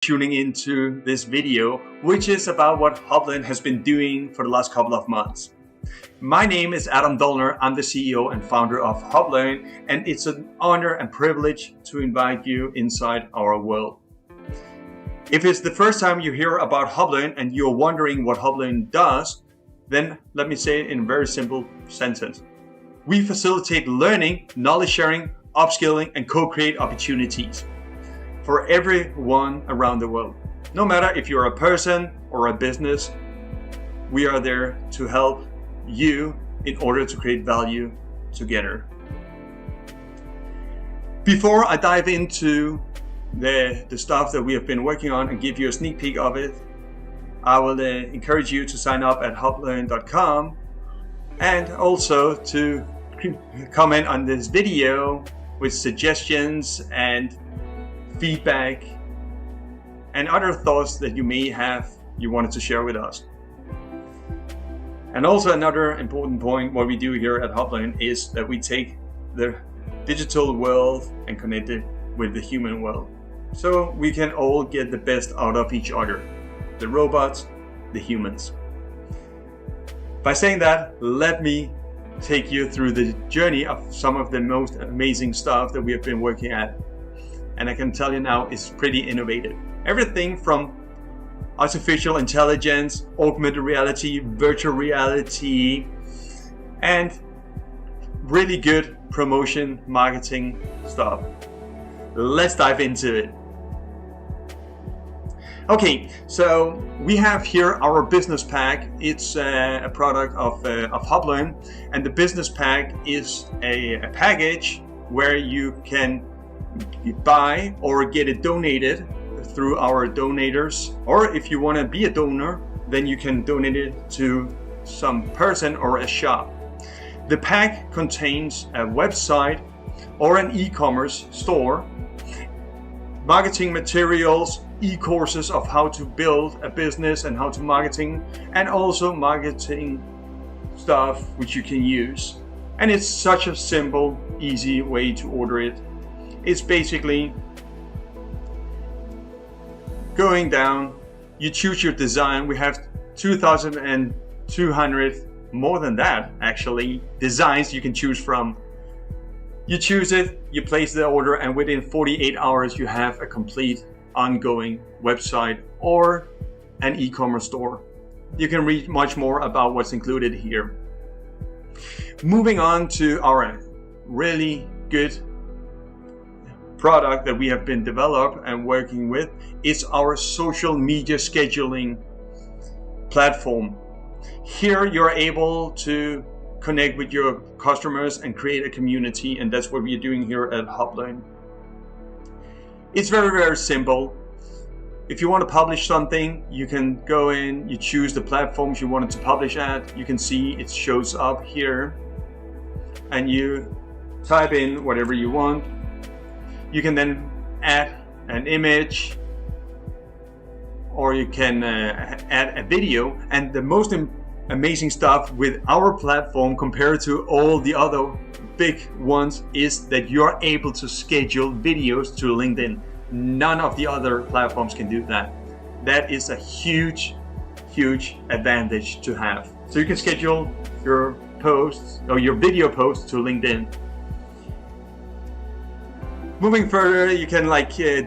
tuning into this video, which is about what HubLearn has been doing for the last couple of months. My name is Adam Dullner. I'm the CEO and founder of HubLearn, and it's an honor and privilege to invite you inside our world. If it's the first time you hear about HubLearn and you're wondering what HubLearn does, then let me say it in a very simple sentence. We facilitate learning, knowledge sharing, upskilling, and co-create opportunities for everyone around the world. No matter if you're a person or a business, we are there to help you in order to create value together. Before I dive into the stuff that we have been working on and give you a sneak peek of it, I will encourage you to sign up at HubLearn.com and also to comment on this video with suggestions and feedback and other thoughts that you may have you wanted to share with us. And also another important point, what we do here at HubLearn is that we take the digital world and connect it with the human world, so we can all get the best out of each other, the robots, the humans. By saying that, let me take you through the journey of some of the most amazing stuff that we have been working at. And I can tell you now, it's pretty innovative. Everything from artificial intelligence, augmented reality, virtual reality, and really good promotion marketing stuff. Let's dive into it. Okay, so we have here our business pack. It's a product of HubLearn, and the business pack is a package where you can buy or get it donated through our donators, or if you want to be a donor, then you can donate it to some person or a shop. The pack contains a website or an e-commerce store, marketing materials, e-courses of how to build a business and how to marketing, and also marketing stuff which you can use. And it's such a simple, easy way to order it. It's basically going down, you choose your design. We have 2,200, more than that actually, designs you can choose from. You choose it, you place the order, and within 48 hours you have a complete ongoing website or an e-commerce store. You can read much more about what's included here. Moving on to our really good product that we have been developed and working with is our social media scheduling platform. Here you're able to connect with your customers and create a community, and that's what we're doing here at HubLearn. It's very, very simple. If you want to publish something, you can go in, you choose the platforms you wanted to publish at. You can see it shows up here, and you type in whatever you want. You can then add an image, or you can add a video. And the most amazing stuff with our platform compared to all the other big ones is that you're able to schedule videos to LinkedIn. None of the other platforms can do that. That is a huge, huge advantage to have. So you can schedule your posts or your video posts to LinkedIn. Moving further, you can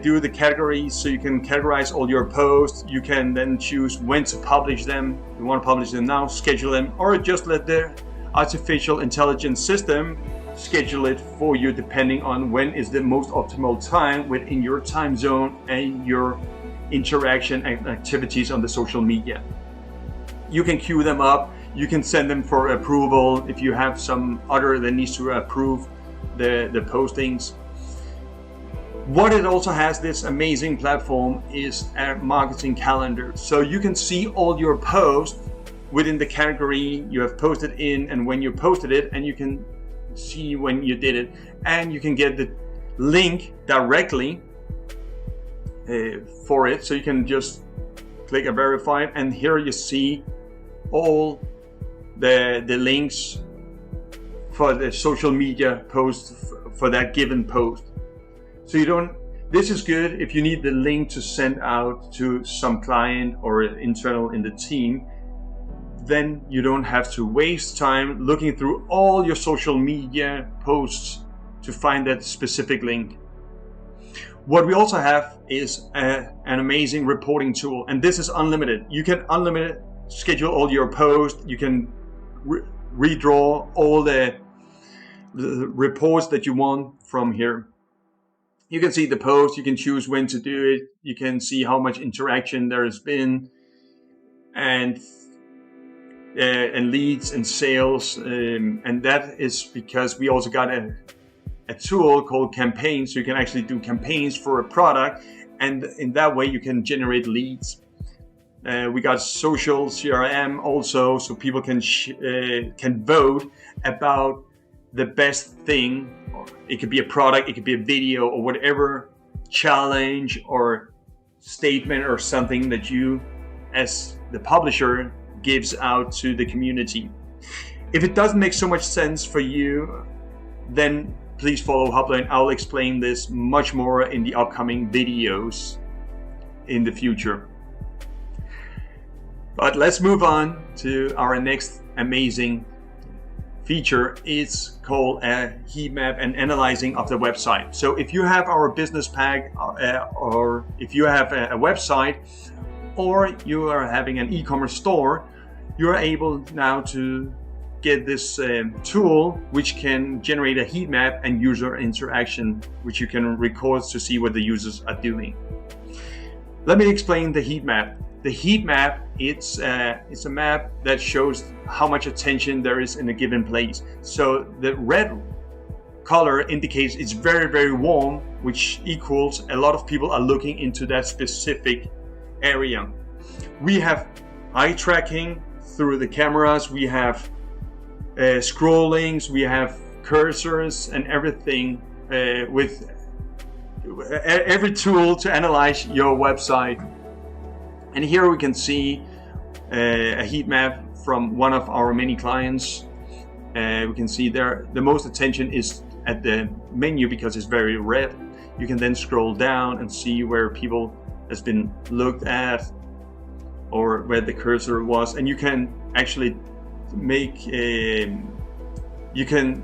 do the categories, so you can categorize all your posts. You can then choose when to publish them. You want to publish them now, schedule them, or just let the artificial intelligence system schedule it for you depending on when is the most optimal time within your time zone and your interaction and activities on the social media. You can queue them up. You can send them for approval if you have some other that needs to approve the postings. What it also has, this amazing platform, is a marketing calendar. So you can see all your posts within the category you have posted in and when you posted it, and you can see when you did it, and you can get the link directly for it. So you can just click a verify, and here you see all the links for the social media posts for that given post. So you don't This is good if you need the link to send out to some client or internal in the team. Then you don't have to waste time looking through all your social media posts to find that specific link. What we also have is an amazing reporting tool, and this is unlimited. You can unlimited schedule all your posts. You can redraw all the reports that you want from here. You can see the post, you can choose when to do it, you can see how much interaction there has been, and leads and sales, and that is because we also got a tool called campaigns, so you can actually do campaigns for a product, and in that way you can generate leads. We got social CRM also, so people can vote about the best thing. It could be a product, it could be a video, or whatever challenge or statement or something that you as the publisher gives out to the community. If it doesn't make so much sense for you, then please follow HubLearn. I'll explain this much more in the upcoming videos in the future. But let's move on to our next amazing feature. It's called a heat map and analyzing of the website. So if you have our business pack, or if you have a website, or you are having an e-commerce store, you're able now to get this tool which can generate a heat map and user interaction, which you can record to see what the users are doing. Let me explain the heat map. The heat map, it's a map that shows how much attention there is in a given place. So the red color indicates it's very, very warm, which equals a lot of people are looking into that specific area. We have eye tracking through the cameras, we have scrollings, we have cursors and everything, with every tool to analyze your website. And here we can see a heat map from one of our many clients. We can see there the most attention is at the menu because it's very red. You can then scroll down and see where people has been looked at or where the cursor was, and you can actually make you can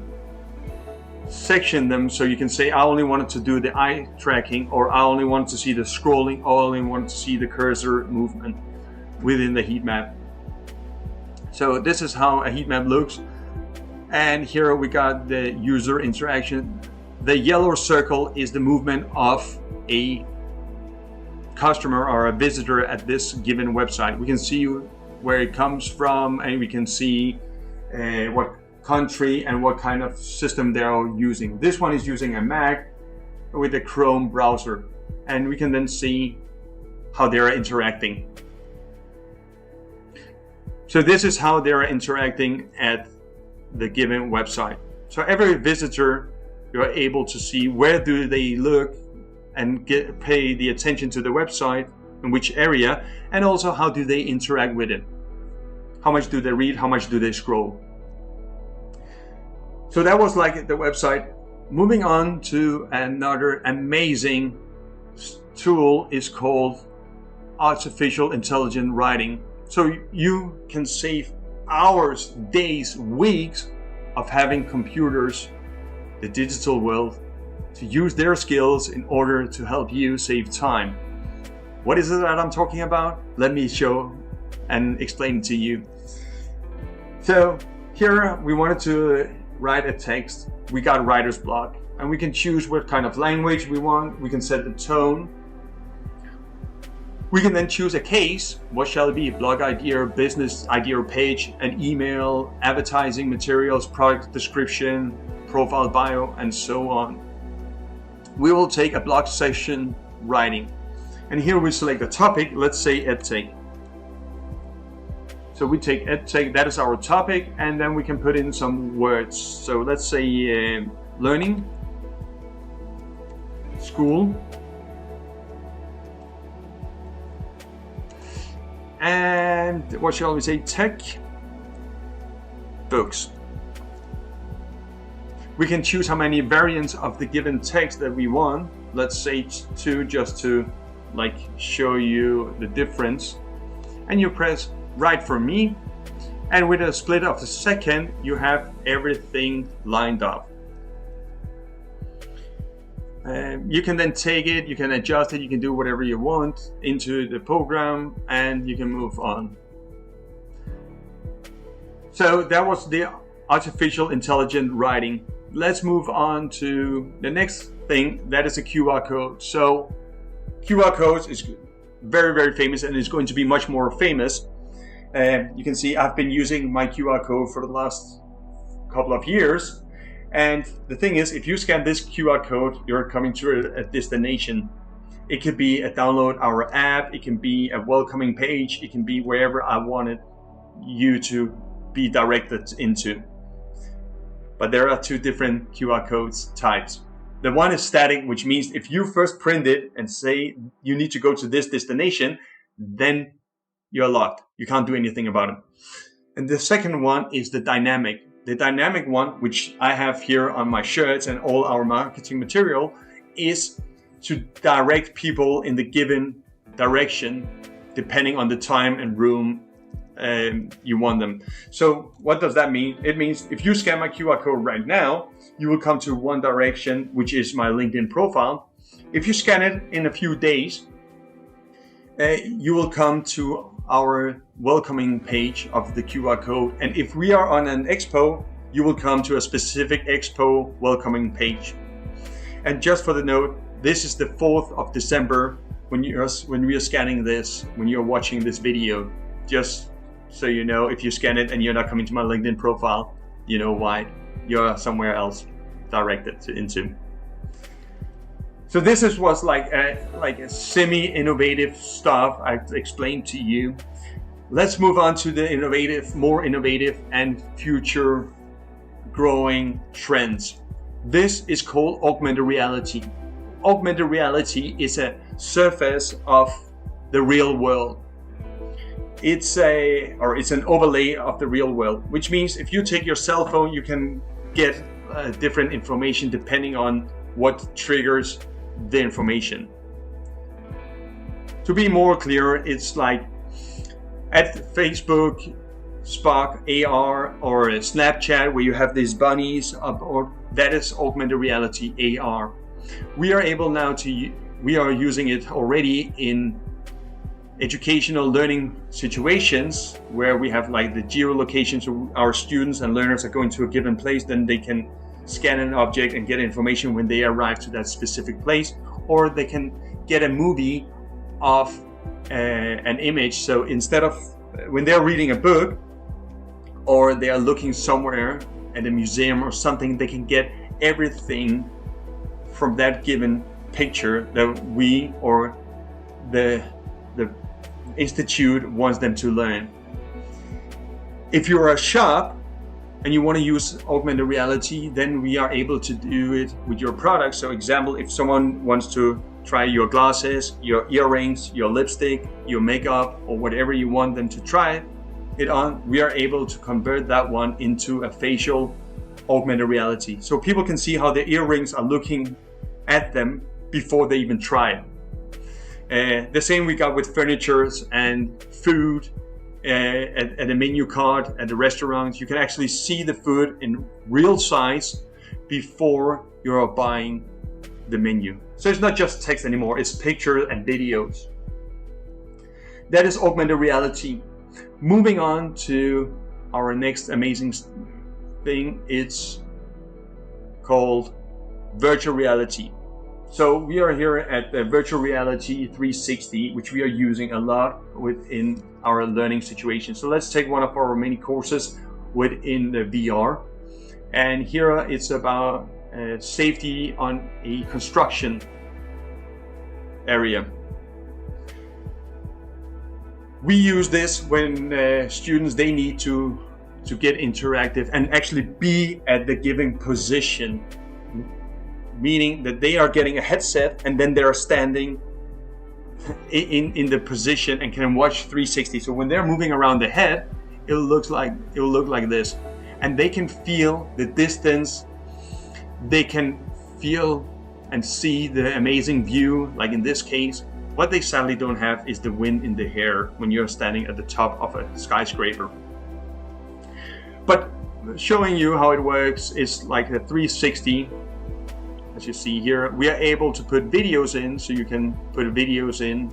section them, so you can say I only wanted to do the eye tracking, or I only wanted to see the scrolling, or I only wanted to see the cursor movement within the heat map. So this is how a heat map looks, and here we got the user interaction. The yellow circle is the movement of a customer or a visitor at this given website. We can see where it comes from, and we can see what country and what kind of system they are using. This one is using a Mac with a Chrome browser, and we can then see how they are interacting. So this is how they are interacting at the given website. So every visitor, you are able to see where do they look and pay the attention to the website, in which area, and also how do they interact with it. How much do they read? How much do they scroll? So that was like the website. Moving on to another amazing tool is called artificial intelligent writing. So you can save hours, days, weeks of having computers, the digital world, to use their skills in order to help you save time. What is it that I'm talking about? Let me show and explain it to you. So here we wanted to write a text. We got writer's block, and we can choose what kind of language we want. We can set the tone. We can then choose a case. What shall it be? Blog idea, business idea or page, an email, advertising materials, product description, profile bio, and so on. We will take a blog session writing. And here we select a topic, let's say EdTech. So we take EdTech, that is our topic, and then we can put in some words. So let's say learning, school, and what shall we say, tech, books. We can choose how many variants of the given text that we want. let's say 2, just to like show you the difference. And you press write for me, and with a split of a second, you have everything lined up. You can then take it, you can adjust it, you can do whatever you want into the program, and you can move on. So that was the artificial intelligent writing. Let's move on to the next thing, that is a QR code. So QR codes is very, very famous, and is going to be much more famous. You can see I've been using my QR code for the last couple of years. And the thing is, if you scan this QR code, you're coming to a destination. It could be a download our app, it can be a welcoming page, it can be wherever I wanted you to be directed into. But there are 2 different QR codes types. The one is static, which means if you first print it and say you need to go to this destination, then you're locked. You can't do anything about it. And the second one is the dynamic. The dynamic one, which I have here on my shirts and all our marketing material, is to direct people in the given direction depending on the time and room you want them. So what does that mean? It means if you scan my QR code right now, you will come to one direction, which is my LinkedIn profile. If you scan it in a few days, you will come to our welcoming page of the QR code. And if we are on an expo, you will come to a specific expo welcoming page. And just for the note, this is the 4th of December when we are scanning this, when you're watching this video. Just so you know, if you scan it and you're not coming to my LinkedIn profile, you know why. You're somewhere else directed into. So this was like a semi-innovative stuff I've explained to you. Let's move on to the more innovative and future growing trends. This is called augmented reality. Augmented reality is a surface of the real world. It's an overlay of the real world, which means if you take your cell phone, you can get different information depending on what triggers the information. To be more clear, it's like at Facebook, Spark AR, or Snapchat, where you have these bunnies, or that is augmented reality AR. We are able now we are using it already in educational learning situations where we have like the geolocation, so our students and learners are going to a given place, then they can scan an object and get information when they arrive to that specific place, or they can get a movie of an image. So instead of when they're reading a book or they are looking somewhere at a museum or something, they can get everything from that given picture that we or the institute wants them to learn. If you're a shop and you want to use augmented reality, then we are able to do it with your product. So example, if someone wants to try your glasses, your earrings, your lipstick, your makeup, or whatever you want them to try it on, we are able to convert that one into a facial augmented reality. So people can see how the earrings are looking at them before they even try it. The same we got with furniture and food. At a menu card at the restaurants, you can actually see the food in real size before you're buying the menu. So it's not just text anymore, it's pictures and videos. That is augmented reality. Moving on to our next amazing thing, it's called virtual reality. So we are here at the Virtual Reality 360, which we are using a lot within our learning situation. So let's take one of our mini courses within the VR. And here it's about safety on a construction area. We use this when students, they need to get interactive and actually be at the given position, meaning that they are getting a headset and then they're standing in the position and can watch 360. So when they're moving around the head, it will look like this, and they can feel the distance. They can feel and see the amazing view, like in this case. What they sadly don't have is the wind in the hair when you're standing at the top of a skyscraper. But showing you how it works is like a 360. As you see here, we are able to put videos in, so you can put videos in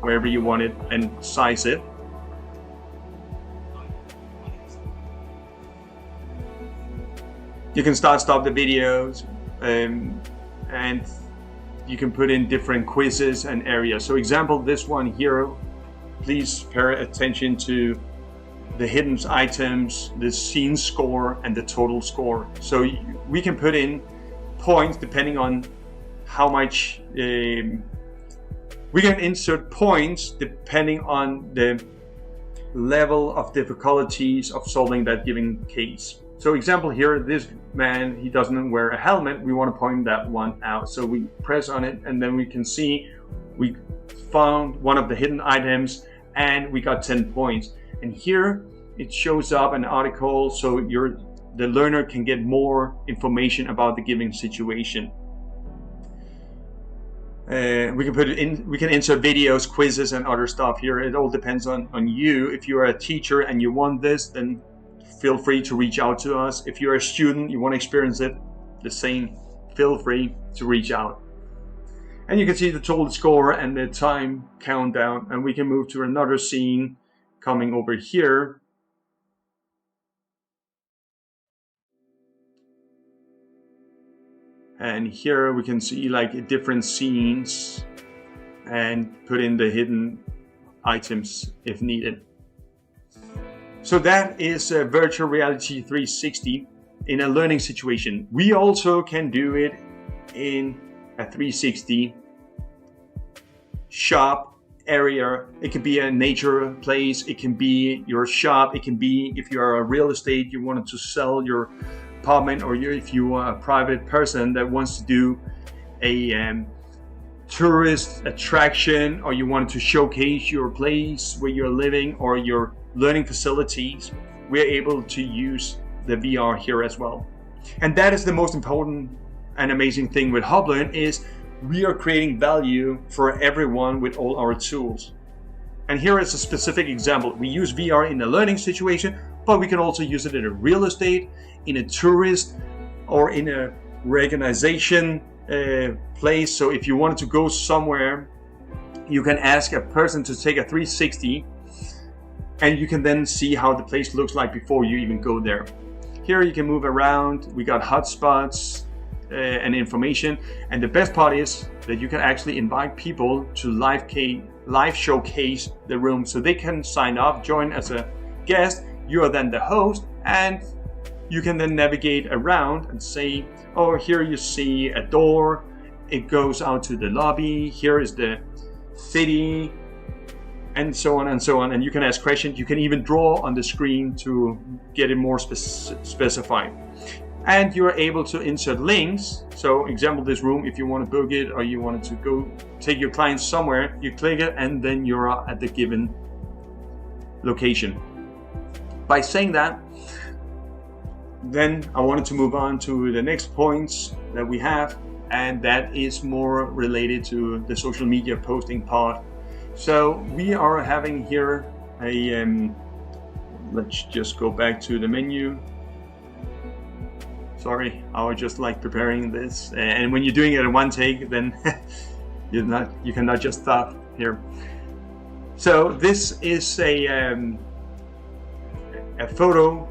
wherever you want it and size it. You can stop the videos, and you can put in different quizzes and areas. So example, this one here, please pay attention to the hidden items, the scene score, and the total score. So we can put in points depending on how much, we can insert points depending on the level of difficulties of solving that given case. So example here, this man, he doesn't wear a helmet. We want to point that one out. So we press on it, and then we can see we found one of the hidden items and we got 10 points. And here it shows up an article, so the learner can get more information about the given situation. We can put it in, we can insert videos, quizzes, and other stuff here. It all depends on you. If you're a teacher and you want this, then feel free to reach out to us. If you're a student, you want to experience it the same, feel free to reach out. And you can see the total score and the time countdown, and we can move to another scene coming over here. And here we can see like different scenes and put in the hidden items if needed. So that is a virtual reality 360 in a learning situation. We also can do it in a 360 shop area. It could be a nature place, it can be your shop, it can be if you are a real estate, you wanted to sell your apartment, or if you are a private person that wants to do a tourist attraction, or you wanted to showcase your place where you're living or your learning facilities, we're able to use the VR here as well. And that is the most important and amazing thing with HubLearn, is we are creating value for everyone with all our tools. And here is a specific example. We use VR in a learning situation, but we can also use it in a real estate, in a tourist, or in a organization place. So if you wanted to go somewhere, you can ask a person to take a 360, and you can then see how the place looks like before you even go there. Here you can move around. We got hotspots and information. And the best part is that you can actually invite people to live showcase the room. So they can sign up, join as a guest. You are then the host, and you can then navigate around and say, oh, here you see a door. It goes out to the lobby. Here is the city, and so on and so on. And you can ask questions. You can even draw on the screen to get it more specified. And you're able to insert links. So example, this room, if you want to book it or you wanted to go take your clients somewhere, you click it and then you're at the given location. By saying that, then I wanted to move on to the next points that we have, and that is more related to the social media posting part. So we are having here a, let's just go back to the menu. Sorry, I was just like preparing this. And when you're doing it in one take, then you cannot just stop here. So this is a photo,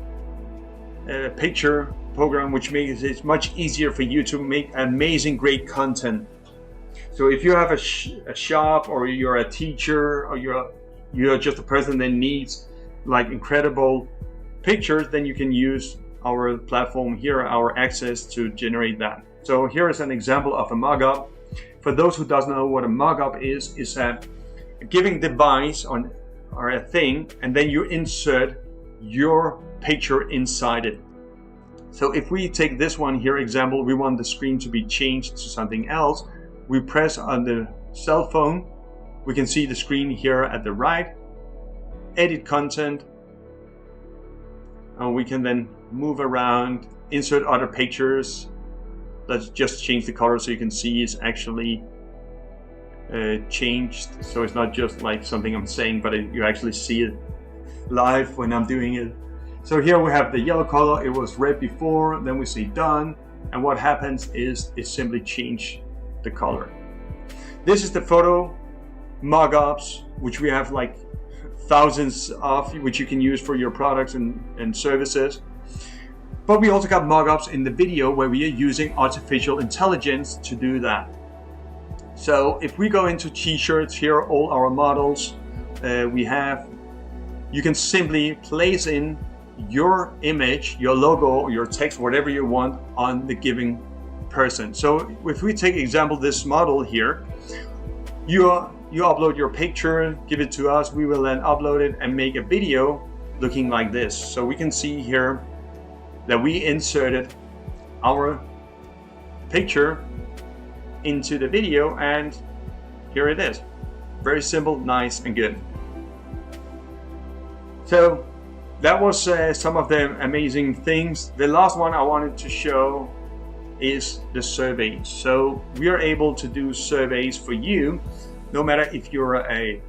picture program, which makes it much easier for you to make amazing, great content. So if you have a shop, or you're a teacher, or you're just a person that needs like incredible pictures, then you can use our platform here, our access to generate that. So here is an example of a mock-up. For those who doesn't know what a mock-up is a giving device or a thing, and then you insert your picture inside it. So if we take this one here example, we want the screen to be changed to something else. We press on the cell phone, we can see the screen here at the right, edit content, and we can then move around, insert other pictures, let's just change the color so you can see it's actually changed. So it's not just like something I'm saying, but you actually see it live when I'm doing it. So here we have the yellow color. It was red before, then we see done. And what happens is it simply change the color. This is the photo mock-ups, which we have like thousands of, which you can use for your products and services. But we also got mock-ups in the video where we are using artificial intelligence to do that. So if we go into t-shirts, here are all our models you can simply place in your image, your logo, your text, whatever you want on the given person. So if we take example this model here, you upload your picture, give it to us, we will then upload it and make a video looking like this. So we can see here that we inserted our picture into the video, and here it is. Very simple, nice and good. So that was some of the amazing things. The last one I wanted to show is the surveys. So we are able to do surveys for you, no matter if you're a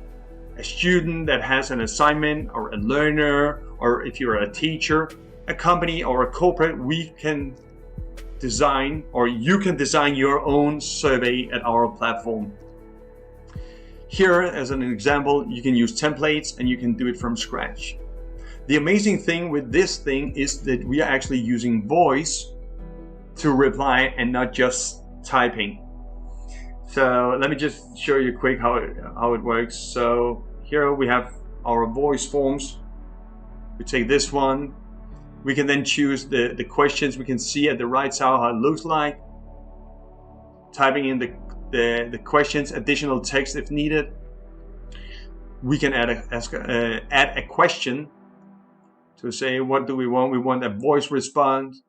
student that has an assignment, or a learner, or if you're a teacher, a company or a corporate. We can design, or you can design your own survey at our platform. Here, as an example, you can use templates and you can do it from scratch. The amazing thing with this thing is that we are actually using voice to reply and not just typing. So let me just show you quick how it works. So here we have our voice forms. We take this one. We can then choose the questions. We can see at the right side how it looks like. Typing in the questions, additional text if needed. We can add a question to say, what do we want? We want a voice response.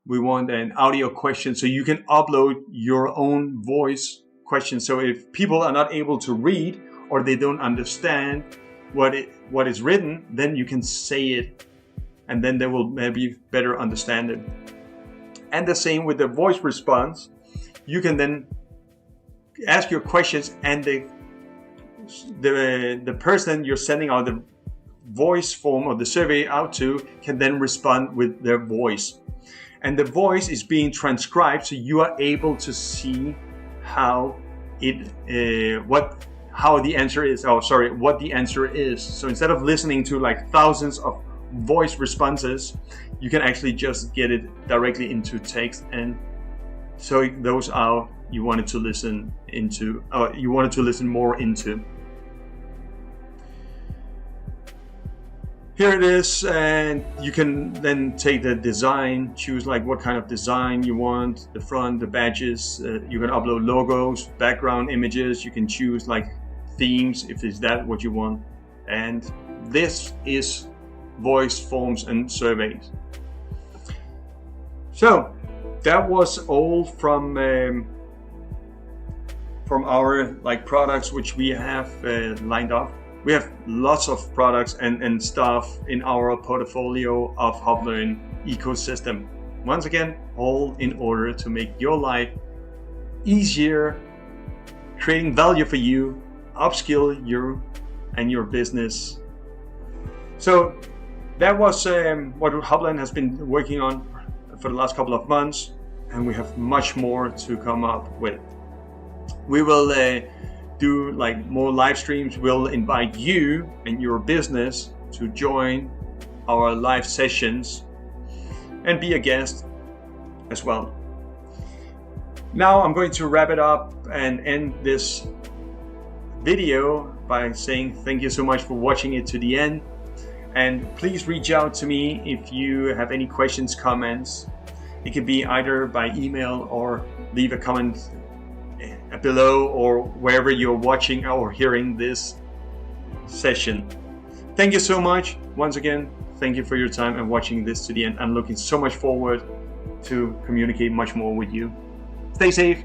We want an audio question. So you can upload your own voice question. So if people are not able to read, or they don't understand what is written, then you can say it, and then they will maybe better understand it. And the same with the voice response. You can then ask your questions, and the person you're sending out the voice form or the survey out to can then respond with their voice. And the voice is being transcribed, so you are able to see what the answer is. So instead of listening to like thousands of voice responses, you can actually just get it directly into text. And so those are you wanted to listen more into. Here it is, and you can then take the design, choose like what kind of design you want, the front, the badges. You can upload logos, background images. You can choose like themes if it's that what you want. And this is voice forms and surveys. So that was all from our like products which we have lined up. We have lots of products and stuff in our portfolio of HubLearn ecosystem. Once again, all in order to make your life easier, creating value for you, upskill you and your business. So that was what HubLearn has been working on for the last couple of months, and we have much more to come up with. We will do like more live streams. We'll invite you and your business to join our live sessions and be a guest as well. Now I'm going to wrap it up and end this video by saying thank you so much for watching it to the end. And please reach out to me if you have any questions, comments. It can be either by email or leave a comment below or wherever you're watching or hearing this session. Thank you so much. Once again, thank you for your time and watching this to the end. I'm looking so much forward to communicate much more with you. Stay safe.